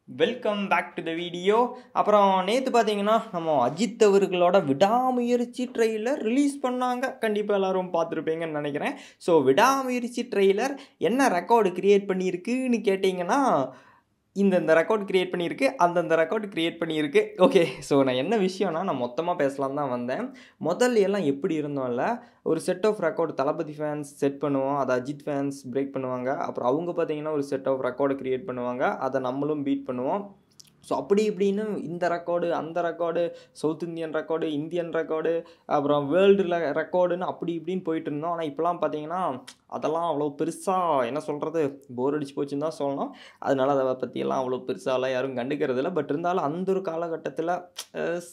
Welcome back to the video. அப்புறம் நேற்று பார்த்தீங்கன்னா நம்ம அஜித் அவர்களோட விடாமுயற்சி ட்ரெய்லர் ரிலீஸ் பண்ணாங்க. கண்டிப்பாக எல்லோரும் பார்த்துருப்பீங்கன்னு நினைக்கிறேன். ஸோ விடாமுயற்சி ட்ரெய்லர் என்ன ரெக்கார்டு க்ரியேட் பண்ணியிருக்குன்னு கேட்டிங்கன்னா, இந்த ரெக்கார்ட் க்ரியேட் பண்ணியிருக்கு, அந்தந்த ரெக்கார்டு க்ரியேட் பண்ணியிருக்கு. ஓகே, ஸோ நான் என்ன விஷயம்னா, நான் மொத்தமாக பேசலாம் தான் வந்தேன். முதல்ல எல்லாம் எப்படி இருந்தோம்ல, ஒரு set of record Thalapathy fans set பண்ணுவோம், அதை அஜித் ஃபேன்ஸ் பிரேக் பண்ணுவாங்க. அப்புறம் அவங்க பார்த்தீங்கன்னா ஒரு செட் ஆஃப் ரெக்கார்டு க்ரியேட் பண்ணுவாங்க, அதை நம்மளும் பீட் பண்ணுவோம். ஸோ அப்படி இப்படின்னு இந்த ரெக்கார்டு அந்த record, south Indian record, Indian record, அப்புறம் வேர்ல்டில் ரெக்கார்டுன்னு அப்படி இப்படின்னு போயிட்டு இருந்தோம். ஆனால் இப்போலாம் பார்த்தீங்கன்னா அதெல்லாம் அவ்வளோ பெருசாக என்ன சொல்கிறது, போர் அடிச்சு போச்சுன்னு தான் சொல்லணும். அதனால் அதை பற்றியெல்லாம் அவ்வளோ பெருசாலாம் யாரும் கண்டுக்கிறது இல்லை. பட் இருந்தாலும் அந்த ஒரு காலகட்டத்தில்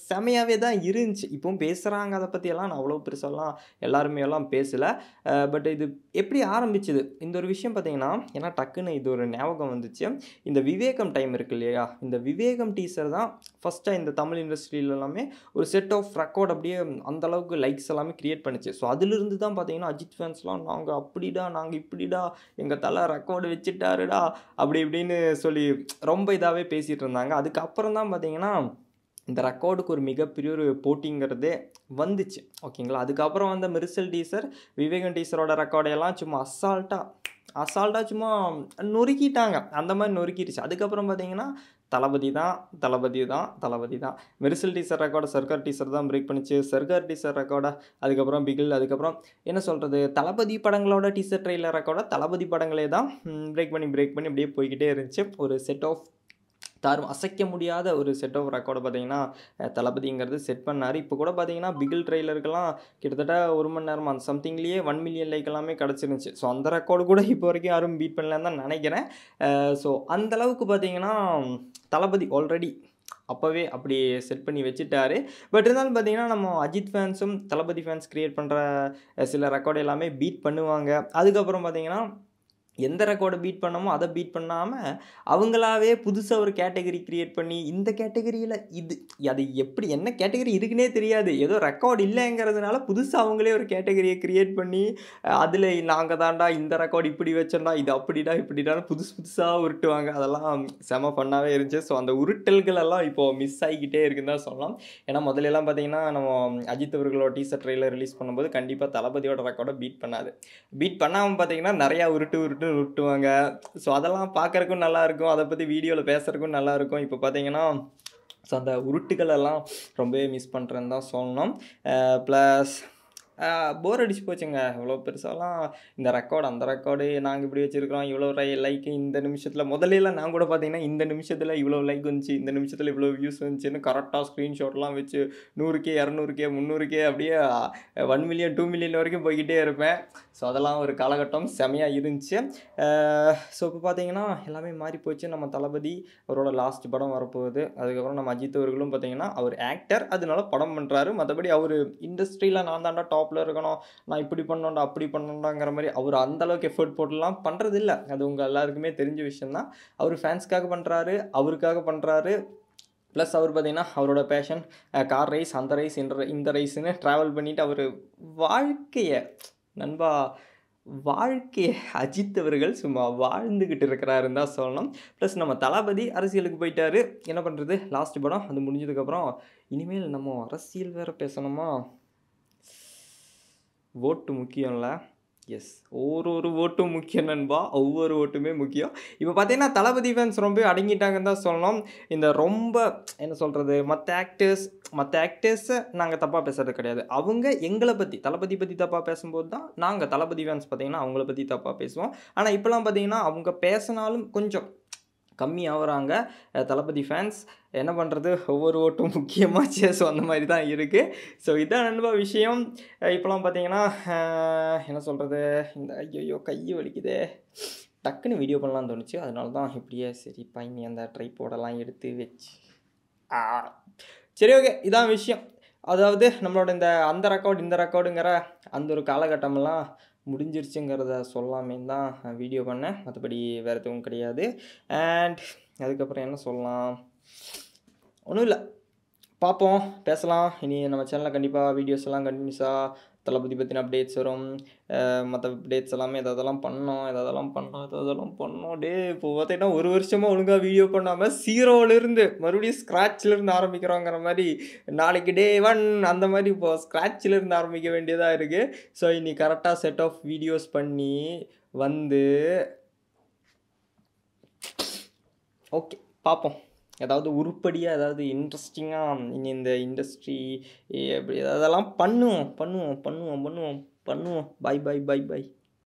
செமையாகவே தான் இருந்துச்சு. இப்போவும் பேசுகிறாங்க அதை பற்றியெல்லாம். நான் அவ்வளோ பெருசாலாம் எல்லாருமே எல்லாம் பேசலை. பட் இது எப்படி ஆரம்பிச்சுது இந்த ஒரு விஷயம் பார்த்தீங்கன்னா, ஏன்னா டக்குன்னு இது ஒரு ஞாபகம் வந்துச்சு. இந்த விவேகம் டைம் இருக்கு இல்லையா, இந்த விவேகம் டீசர் தான் ஃபஸ்ட்டாக இந்த தமிழ் இண்டஸ்ட்ரியில் எல்லாமே ஒரு செட் ஆஃப் ரெக்கார்ட் அப்படியே அந்தளவுக்கு லைக்ஸ் எல்லாமே க்ரியேட் பண்ணிச்சு. ஸோ அதிலிருந்து தான் பார்த்தீங்கன்னா அஜித் ஃபேன்ஸ்லாம் நாங்கள் அப்படிடா, நாங்கள் இப்படிடா, எங்கள் தலை ரெக்கார்டு வச்சுட்டாருடா அப்படி இப்படின்னு சொல்லி ரொம்ப இதாகவே பேசிகிட்டு இருந்தாங்க. அதுக்கப்புறம் தான் பார்த்தீங்கன்னா இந்த ரெக்கார்டுக்கு ஒரு மிகப்பெரிய ஒரு போட்டிங்கிறதே வந்துச்சு. ஓகேங்களா, அதுக்கப்புறம் வந்த மெர்சல் டீசர், விவேகம் டீசரோட ரெக்கார்டையெல்லாம் சும்மா அசால்ட்டாக சும்மா நொறுக்கிட்டாங்க. அந்த மாதிரி நொறுக்கிடுச்சு. அதுக்கப்புறம் பார்த்தீங்கன்னா தளபதி தான். மெர்சல் டீசர் ரெக்கார்டை சர்க்கார் டீசர் தான் பிரேக் பண்ணிச்சு. சர்க்கார் டீசர் ரெக்கார்டை அதுக்கப்புறம் பிகில், அதுக்கப்புறம் என்ன சொல்கிறது, தளபதி படங்களோட டீசர் ட்ரெய்லர் ரெக்கார்டை தளபதி படங்களே தான் பிரேக் பண்ணி அப்படியே போய்கிட்டே இருந்துச்சு. ஒரு செட் ஆஃப் அசைக்க முடியாத ஒரு செட் ஆஃப் ரெக்கார்டை பார்த்தீங்கன்னா தளபதிங்கிறது செட் பண்ணார். இப்போ கூட பார்த்தீங்கன்னா பிகில் ட்ரெய்லருக்கெல்லாம் கிட்டத்தட்ட 1 மணி நேரம் அந்த சம்திங்லேயே 1 மில்லியன் லைக் எல்லாமே கிடச்சிருந்துச்சு. ஸோ அந்த ரெக்கார்டு கூட இப்போ வரைக்கும் யாரும் பீட் பண்ணலன்னு தான் நினைக்கிறேன். ஸோ அந்தளவுக்கு பார்த்தீங்கன்னா தளபதி ஆல்ரெடி அப்போவே அப்படி செட் பண்ணி வச்சுட்டாரு. பட் இருந்தாலும் பார்த்தீங்கன்னா நம்ம அஜித் ஃபேன்ஸும் தளபதி ஃபேன்ஸ் க்ரியேட் பண்ணுற சில ரெக்கார்டு எல்லாமே பீட் பண்ணுவாங்க. அதுக்கப்புறம் பார்த்தீங்கன்னா எந்த ரெக்கார்டை பீட் பண்ணமோ அதை பீட் பண்ணாமல் அவங்களாவே புதுசாக ஒரு கேட்டகரி க்ரியேட் பண்ணி, இந்த கேட்டகரியில் அது எப்படி என்ன கேட்டகரி இருக்குன்னே தெரியாது, ஏதோ ரெக்கார்டு இல்லைங்கிறதுனால புதுசாக அவங்களே ஒரு கேட்டகரியை க்ரியேட் பண்ணி அதில் நாங்கள் தாண்டா இந்த ரெக்கார்டு இப்படி வச்சோம்டா, இது இப்படிடான்னு புதுசாக உருட்டுவாங்க. அதெல்லாம் செம ஃபன்னாகவே இருந்துச்சு. ஸோ அந்த உருட்டல்கள் எல்லாம் இப்போது மிஸ் ஆகிக்கிட்டே இருக்குன்னு தான் சொல்லலாம். ஏன்னா முதல்லலாம் பார்த்தீங்கன்னா நம்ம அஜித் அவர்களோட டீசர் ட்ரெய்லர் ரிலீஸ் பண்ணும்போது கண்டிப்பாக தளபதியோட ரெக்கார்டை பீட் பண்ணாமல் பார்த்தீங்கன்னா நிறையா உருட்டுவாங்க. ஸோ அதெல்லாம் பார்க்குறக்கும் நல்லாயிருக்கும், அதை பற்றி வீடியோவில் பேசுகிறக்கும் நல்லாயிருக்கும். இப்போ பார்த்தீங்கன்னா ஸோ அந்த உருட்டுகளெல்லாம் ரொம்பவே மிஸ் பண்ணுறேன்னு தான் சொல்லணும். ப்ளஸ் போர் அடிச்சு போச்சுங்க. இவ்வளோ பெருசாலாம் இந்த ரெக்கார்டு அந்த ரெக்கார்டு நாங்கள் இப்படி வச்சுருக்கிறோம், இவ்வளோ லைக் இந்த நிமிஷத்தில், முதல்ல நான் கூட பார்த்தீங்கன்னா இந்த நிமிஷத்தில் இவ்வளோ லைக் வந்துச்சு, இந்த நிமிஷத்தில் இவ்வளோ வியூஸ் வந்துச்சுன்னு கரெக்டாக ஸ்க்ரீன்ஷாட்லாம் வச்சு 100K 200K 300K அப்படியே 1 மில்லியன் 2 மில்லியன் வரைக்கும் போய்கிட்டே இருப்பேன். ஸோ அதெல்லாம் ஒரு காலகட்டம் செமையாக இருந்துச்சு. ஸோ இப்போ பார்த்தீங்கன்னா எல்லாமே மாறி போச்சு. நம்ம தளபதி அவரோட லாஸ்ட் படம் வரப்போகுது. அதுக்கப்புறம் நம்ம அஜித் அவர்களும் பார்த்தீங்கன்னா அவர் ஆக்டர், அதனால படம் பண்ணுறாரு. மற்றபடி அவர் இண்டஸ்ட்ரியில் நான் தாண்டா டாப்பில் இருக்கணும், நான் இப்படி பண்ணோண்டா அப்படி பண்ணோண்டாங்கிற மாதிரி அவர் அந்தளவுக்கு எஃபர்ட் போட்டுலாம் பண்ணுறதில்ல. அது உங்கள் எல்லாருக்குமே தெரிஞ்ச விஷயந்தான். அவர் ஃபேன்ஸ்க்காக பண்ணுறாரு, அவருக்காக பண்ணுறாரு. ப்ளஸ் அவர் பார்த்திங்கன்னா அவரோட பேஷன் கார் ரேஸ், அந்த ரேஸ், இந்த ரேஸுன்னு ட்ராவல் பண்ணிவிட்டு அவர் வாழ்க்கையை அஜித் அவர்கள் சும்மா வாழ்ந்துக்கிட்டு இருக்கிறாருன்னு தான் சொல்லணும். ப்ளஸ் நம்ம தளபதி அரசியலுக்கு போயிட்டாரு. என்ன பண்ணுறது, லாஸ்ட் படம் அது முடிஞ்சதுக்கப்புறம் இனிமேல் நம்ம அரசியல் வேறு பேசணுமா, ஓட்டு முக்கியம்ல. எஸ், ஒரு ஓட்டும் முக்கியம் நண்பா, ஒவ்வொரு ஓட்டுமே முக்கியம். இப்போ பார்த்தீங்கன்னா தளபதி ஃபேன்ஸ் ரொம்ப அடங்கிட்டாங்கன்னு தான் சொல்லணும். இந்த ரொம்ப என்ன சொல்கிறது, மற்ற ஆக்டர்ஸை நாங்கள் தப்பாக பேசுகிறது கிடையாது. அவங்க எங்களை பற்றி தளபதி பற்றி தப்பாக பேசும்போது தான் நாங்கள் தளபதி ஃபேன்ஸ் பார்த்தீங்கன்னா அவங்கள பற்றி தப்பாக பேசுவோம். ஆனால் இப்போலாம் பார்த்தீங்கன்னா அவங்க பேசினாலும் கொஞ்சம் கம்மி ஆகுறாங்க தளபதி ஃபேன்ஸ். என்ன பண்ணுறது, ஒவ்வொரு ஓட்டும் முக்கியமாச்சு. ஸோ அந்த மாதிரி தான் இருக்குது. ஸோ இதான் நண்பா விஷயம். இப்போலாம் பார்த்தீங்கன்னா என்ன சொல்கிறது, இந்த ஐயோ கை வலிக்குதே, டக்குன்னு வீடியோ பண்ணலான்னு தோணுச்சு. அதனால தான் இப்படியே சரி பையன் அந்த ட்ரைபோர்டெல்லாம் எடுத்து வச்சு சரி ஓகே இதான் விஷயம். அதாவது நம்மளோட அந்த ரெக்கார்டு இந்த ரெக்கார்டுங்கிற அந்த ஒரு காலகட்டமெல்லாம் முடிஞ்சிருச்சுங்கிறத சொல்லாமே தான் வீடியோ பண்ணேன். மற்றபடி வேறு எதுவும் கிடையாது. அண்ட் அதுக்கப்புறம் என்ன சொல்லலாம், ஒன்றும் இல்லை, பார்ப்போம், பேசலாம். இனி நம்ம சேனலில் கண்டிப்பாக வீடியோஸ் எல்லாம் கண்டினியூஸாக தளபதி பற்றின அப்டேட்ஸ் வரும். மற்ற அப்டேட்ஸ் எல்லாமே எதெல்லாம் பண்ணோம் டே. இப்போ பார்த்தீங்கன்னா 1 வருஷமாக ஒழுங்காக வீடியோ பண்ணாமல் ஜீரோவிலேருந்து மறுபடியும் ஸ்க்ராட்ச்லேருந்து ஆரம்பிக்கிறோங்கிற மாதிரி, நாளைக்கு டே 1 அந்த மாதிரி இப்போ ஸ்க்ராட்ச்லேருந்து ஆரம்பிக்க வேண்டியதாக இருக்குது. ஸோ இன்னைக்கு கரெக்டாக செட் ஆஃப் வீடியோஸ் பண்ணி வந்து ஓகே பார்ப்போம். ஏதாவது உருப்படியாக ஏதாவது இன்ட்ரெஸ்டிங்காக இனி இந்த இண்டஸ்ட்ரி அப்படி அதெல்லாம் பண்ணுவோம். பாய்.